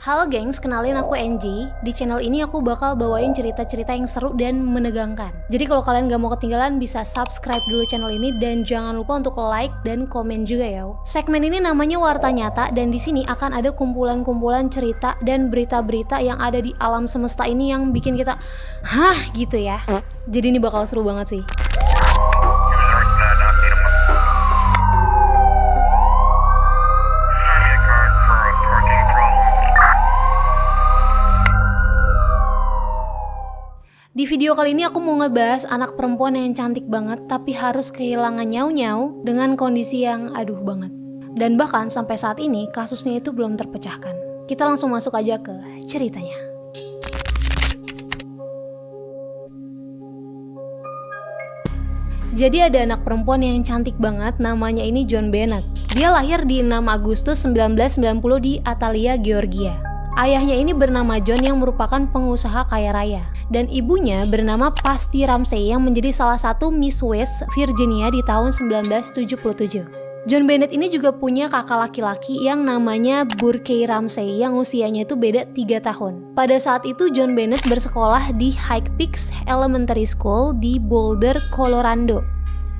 Halo gengs, kenalin aku Angie. Di channel ini aku bakal bawain cerita-cerita yang seru dan menegangkan. Jadi kalau kalian gak mau ketinggalan bisa subscribe dulu channel ini dan jangan lupa untuk like dan komen juga ya. Segmen ini namanya Warta Nyata dan di sini akan ada kumpulan-kumpulan cerita dan berita-berita yang ada di alam semesta ini yang bikin kita hah gitu ya. Jadi ini bakal seru banget sih. Di video kali ini aku mau ngebahas anak perempuan yang cantik banget tapi harus kehilangan nyau-nyau dengan kondisi yang aduh banget. Dan bahkan sampai saat ini kasusnya itu belum terpecahkan. Kita langsung masuk aja ke ceritanya. Jadi ada anak perempuan yang cantik banget, namanya ini John Bennett. Dia lahir di 6 Agustus 1990 di Atalia, Georgia. Ayahnya ini bernama John yang merupakan pengusaha kaya raya. Dan ibunya bernama Patsy Ramsey yang menjadi salah satu Miss West Virginia di tahun 1977. John Bennett ini juga punya kakak laki-laki yang namanya Burkey Ramsey yang usianya itu beda 3 tahun. Pada saat itu John Bennett bersekolah di High Peaks Elementary School di Boulder, Colorado.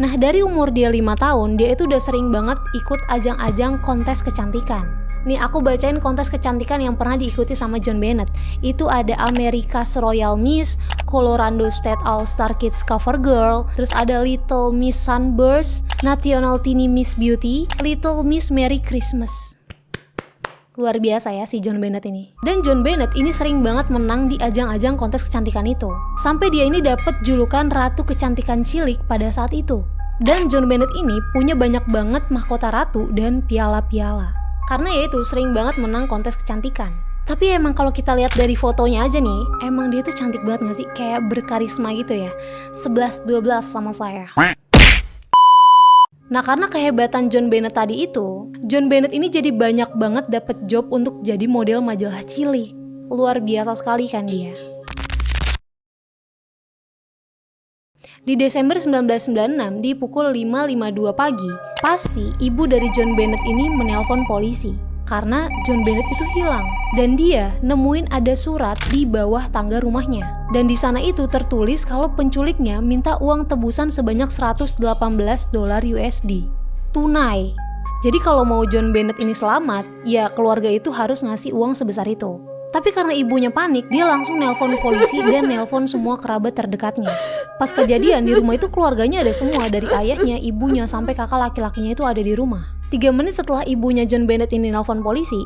Nah dari umur dia 5 tahun, dia itu udah sering banget ikut ajang-ajang kontes kecantikan. Nih aku bacain kontes kecantikan yang pernah diikuti sama John Bennett. Itu ada America's Royal Miss, Colorado State All-Star Kids Cover Girl, terus ada Little Miss Sunburst, National Teeny Miss Beauty, Little Miss Merry Christmas. Luar biasa ya si John Bennett ini. Dan John Bennett ini sering banget menang di ajang-ajang kontes kecantikan itu. Sampai dia ini dapat julukan Ratu Kecantikan Cilik pada saat itu. Dan John Bennett ini punya banyak banget mahkota ratu dan piala-piala. Karena ya itu sering banget menang kontes kecantikan. Tapi emang kalau kita lihat dari fotonya aja nih, emang dia tuh cantik banget gak sih? Kayak berkarisma gitu ya. 11-12 sama saya. Nah karena kehebatan John Bennett tadi itu, John Bennett ini jadi banyak banget dapet job untuk jadi model majalah cilik. Luar biasa sekali kan dia. Di Desember 1996 di pukul 5.52 pagi, pasti ibu dari John Bennett ini menelpon polisi karena John Bennett itu hilang dan dia nemuin ada surat di bawah tangga rumahnya. Dan di sana itu tertulis kalau penculiknya minta uang tebusan sebanyak $118 USD tunai. Jadi kalau mau John Bennett ini selamat, ya keluarga itu harus ngasih uang sebesar itu. Tapi karena ibunya panik, dia langsung nelpon polisi dan nelpon semua kerabat terdekatnya. Pas kejadian di rumah itu keluarganya ada semua, dari ayahnya, ibunya, sampai kakak laki-lakinya itu ada di rumah. 3 menit setelah ibunya John Bennett ini nelpon polisi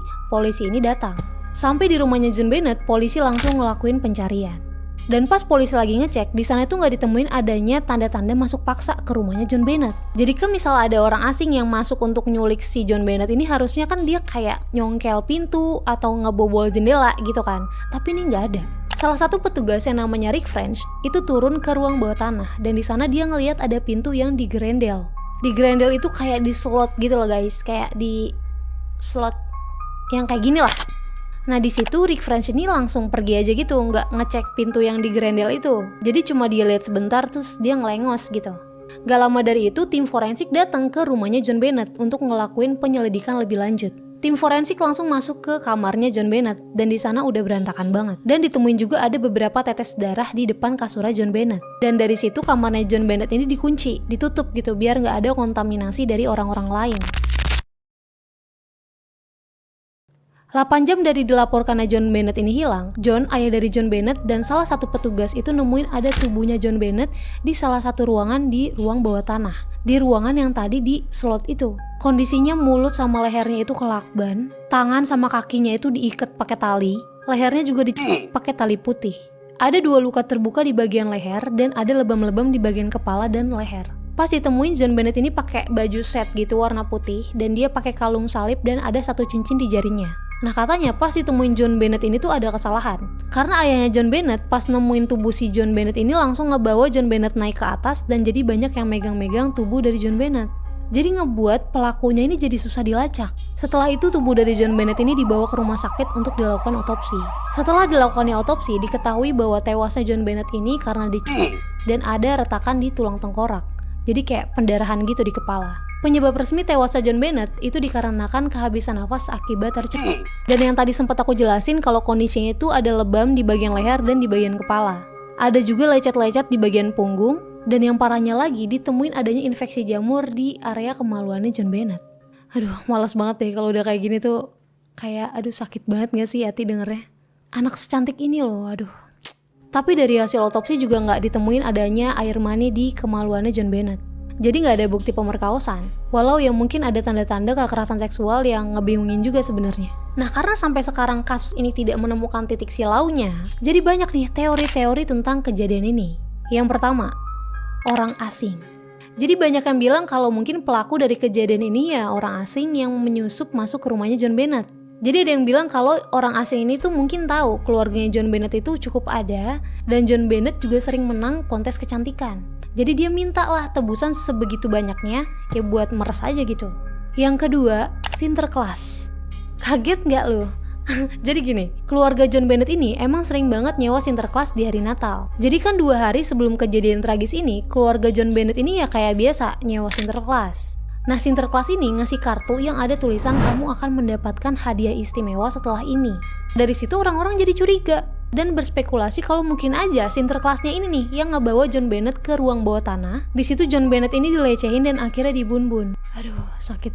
ini datang. Sampai di rumahnya John Bennett, polisi langsung ngelakuin pencarian. Dan pas polisi lagi ngecek, di sana itu nggak ditemuin adanya tanda-tanda masuk paksa ke rumahnya John Bennett. Jadi kan misal ada orang asing yang masuk untuk nyulik si John Bennett ini, harusnya kan dia kayak nyongkel pintu atau ngebobol jendela gitu kan. Tapi ini nggak ada. Salah satu petugas yang namanya Rick French itu turun ke ruang bawah tanah dan di sana dia ngelihat ada pintu yang digerendel. Digerendel itu kayak di slot gitu loh guys, kayak di slot yang kayak gini lah. Nah di situ Rick French ini langsung pergi aja gitu, nggak ngecek pintu yang digerendel itu. Jadi cuma dia lihat sebentar terus dia ngelengos gitu. Gak lama dari itu tim forensik datang ke rumahnya John Bennett untuk ngelakuin penyelidikan lebih lanjut. Tim forensik langsung masuk ke kamarnya John Bennett dan di sana udah berantakan banget. Dan ditemuin juga ada beberapa tetes darah di depan kasurnya John Bennett. Dan dari situ kamarnya John Bennett ini dikunci, ditutup gitu biar nggak ada kontaminasi dari orang-orang lain. 8 jam dari dilaporkannya John Bennett ini hilang, John, ayah dari John Bennett, dan salah satu petugas itu nemuin ada tubuhnya John Bennett di salah satu ruangan di ruang bawah tanah. Di ruangan yang tadi di slot itu. Kondisinya mulut sama lehernya itu kelakban, tangan sama kakinya itu diikat pakai tali, lehernya juga diikat pakai tali putih. Ada 2 luka terbuka di bagian leher dan ada lebam-lebam di bagian kepala dan leher. Pas ditemuin John Bennett ini pakai baju set gitu warna putih dan dia pakai kalung salib dan ada 1 cincin di jarinya. Nah katanya pas ditemuin John Bennett ini tuh ada kesalahan. Karena ayahnya John Bennett pas nemuin tubuh si John Bennett ini langsung ngebawa John Bennett naik ke atas dan jadi banyak yang megang-megang tubuh dari John Bennett. Jadi ngebuat pelakunya ini jadi susah dilacak. Setelah itu tubuh dari John Bennett ini dibawa ke rumah sakit untuk dilakukan otopsi. Setelah dilakukannya otopsi diketahui bahwa tewasnya John Bennett ini karena dicekik dan ada retakan di tulang tengkorak. Jadi kayak pendarahan gitu di kepala. Penyebab resmi tewasnya John Bennett itu dikarenakan kehabisan nafas akibat tercekik. Dan yang tadi sempat aku jelasin kalau kondisinya itu ada lebam di bagian leher dan di bagian kepala. Ada juga lecet-lecet di bagian punggung, dan yang parahnya lagi ditemuin adanya infeksi jamur di area kemaluannya John Bennett. Aduh, malas banget deh kalau udah kayak gini tuh. Kayak aduh sakit banget gak sih hati dengernya. Anak secantik ini loh, aduh. Tapi dari hasil otopsi juga gak ditemuin adanya air mani di kemaluannya John Bennett. Jadi gak ada bukti pemerkosaan. Walau ya mungkin ada tanda-tanda kekerasan seksual yang ngebingungin juga sebenarnya. Nah karena sampai sekarang kasus ini tidak menemukan titik silaunya, jadi banyak nih teori-teori tentang kejadian ini. Yang pertama, orang asing. Jadi banyak yang bilang kalau mungkin pelaku dari kejadian ini ya orang asing yang menyusup masuk ke rumahnya John Bennett. Jadi ada yang bilang kalau orang asing ini tuh mungkin tahu keluarganya John Bennett itu cukup ada, dan John Bennett juga sering menang kontes kecantikan. Jadi dia minta lah tebusan sebegitu banyaknya ya buat meres aja gitu. Yang kedua, Sinterklas. Kaget nggak lo? Jadi gini, keluarga John Bennett ini emang sering banget nyewa Sinterklas di hari Natal. Jadi kan 2 hari sebelum kejadian tragis ini, keluarga John Bennett ini ya kayak biasa nyewa Sinterklas. Nah Sinterklas ini ngasih kartu yang ada tulisan kamu akan mendapatkan hadiah istimewa setelah ini. Dari situ orang-orang jadi curiga dan berspekulasi kalau mungkin aja Sinterklasnya ini nih yang ngebawa John Bennett ke ruang bawah tanah. Di situ John Bennett ini dilecehin dan akhirnya dibun-bun. Aduh, sakit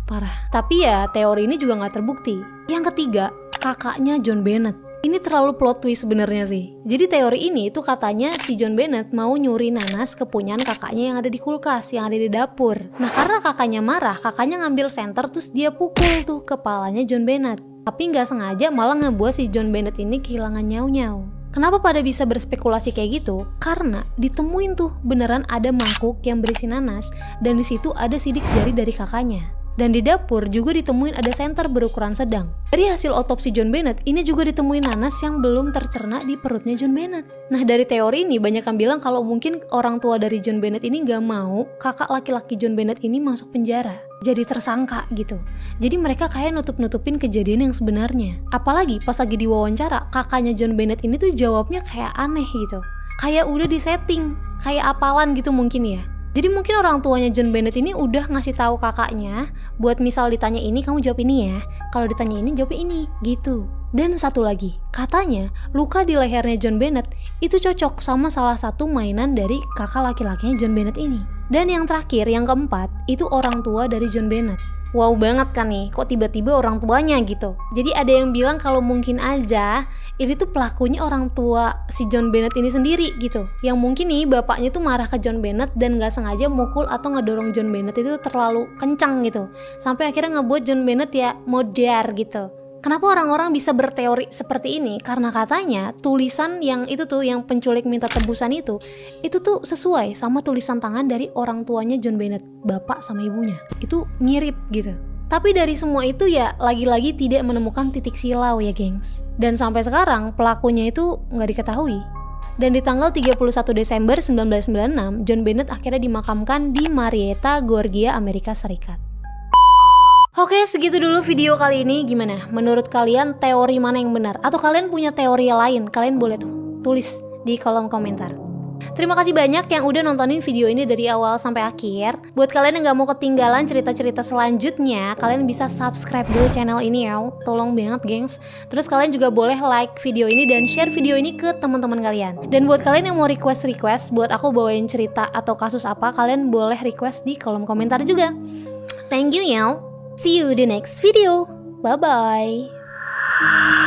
parah. Tapi ya teori ini juga nggak terbukti. Yang ketiga, kakaknya John Bennett. Ini terlalu plot twist sebenarnya sih. Jadi teori ini tuh katanya si John Bennett mau nyuri nanas kepunyaan kakaknya yang ada di kulkas, yang ada di dapur. Nah karena kakaknya marah, kakaknya ngambil senter terus dia pukul tuh kepalanya John Bennett. Tapi nggak sengaja malah ngebuat si John Bennett ini kehilangan nyau-nyau. Kenapa pada bisa berspekulasi kayak gitu? Karena ditemuin tuh beneran ada mangkuk yang berisi nanas dan di situ ada sidik jari dari kakaknya. Dan di dapur juga ditemuin ada senter berukuran sedang. Dari hasil otopsi John Bennett, ini juga ditemuin nanas yang belum tercerna di perutnya John Bennett. Nah dari teori ini banyak yang bilang kalau mungkin orang tua dari John Bennett ini gak mau kakak laki-laki John Bennett ini masuk penjara. Jadi tersangka gitu. Jadi mereka kayak nutup-nutupin kejadian yang sebenarnya. Apalagi pas lagi diwawancara, kakaknya John Bennett ini tuh jawabnya kayak aneh gitu. Kayak udah disetting, kayak apalan gitu mungkin ya. Jadi mungkin orang tuanya John Bennett ini udah ngasih tahu kakaknya buat misal ditanya ini kamu jawab ini ya, kalau ditanya ini jawab ini gitu. Dan satu lagi, katanya luka di lehernya John Bennett itu cocok sama salah satu mainan dari kakak laki-lakinya John Bennett ini. Dan yang terakhir, yang keempat, itu orang tua dari John Bennett. Wow banget kan nih, kok tiba-tiba orang tuanya gitu. Jadi ada yang bilang kalau mungkin aja ini tuh pelakunya orang tua si John Bennett ini sendiri gitu. Yang mungkin nih bapaknya tuh marah ke John Bennett dan gak sengaja mukul atau ngedorong John Bennett itu terlalu kencang gitu. Sampai akhirnya ngebuat John Bennett ya modar gitu. Kenapa orang-orang bisa berteori seperti ini? Karena katanya tulisan yang itu tuh yang penculik minta tebusan itu tuh sesuai sama tulisan tangan dari orang tuanya John Bennett, bapak sama ibunya. Itu mirip gitu. Tapi dari semua itu ya lagi-lagi tidak menemukan titik silau ya gengs. Dan sampai sekarang pelakunya itu nggak diketahui. Dan di tanggal 31 Desember 1996, John Bennett akhirnya dimakamkan di Marietta, Georgia, Amerika Serikat. Oke, segitu dulu video kali ini. Gimana? Menurut kalian teori mana yang benar? Atau kalian punya teori lain? Kalian boleh tuh tulis di kolom komentar. Terima kasih banyak yang udah nontonin video ini dari awal sampai akhir. Buat kalian yang gak mau ketinggalan cerita-cerita selanjutnya, kalian bisa subscribe dulu channel ini ya. Tolong banget gengs. Terus kalian juga boleh like video ini dan share video ini ke teman-teman kalian. Dan buat kalian yang mau request buat aku bawain cerita atau kasus apa, kalian boleh request di kolom komentar juga. Thank you ya. See you the next video. Bye bye.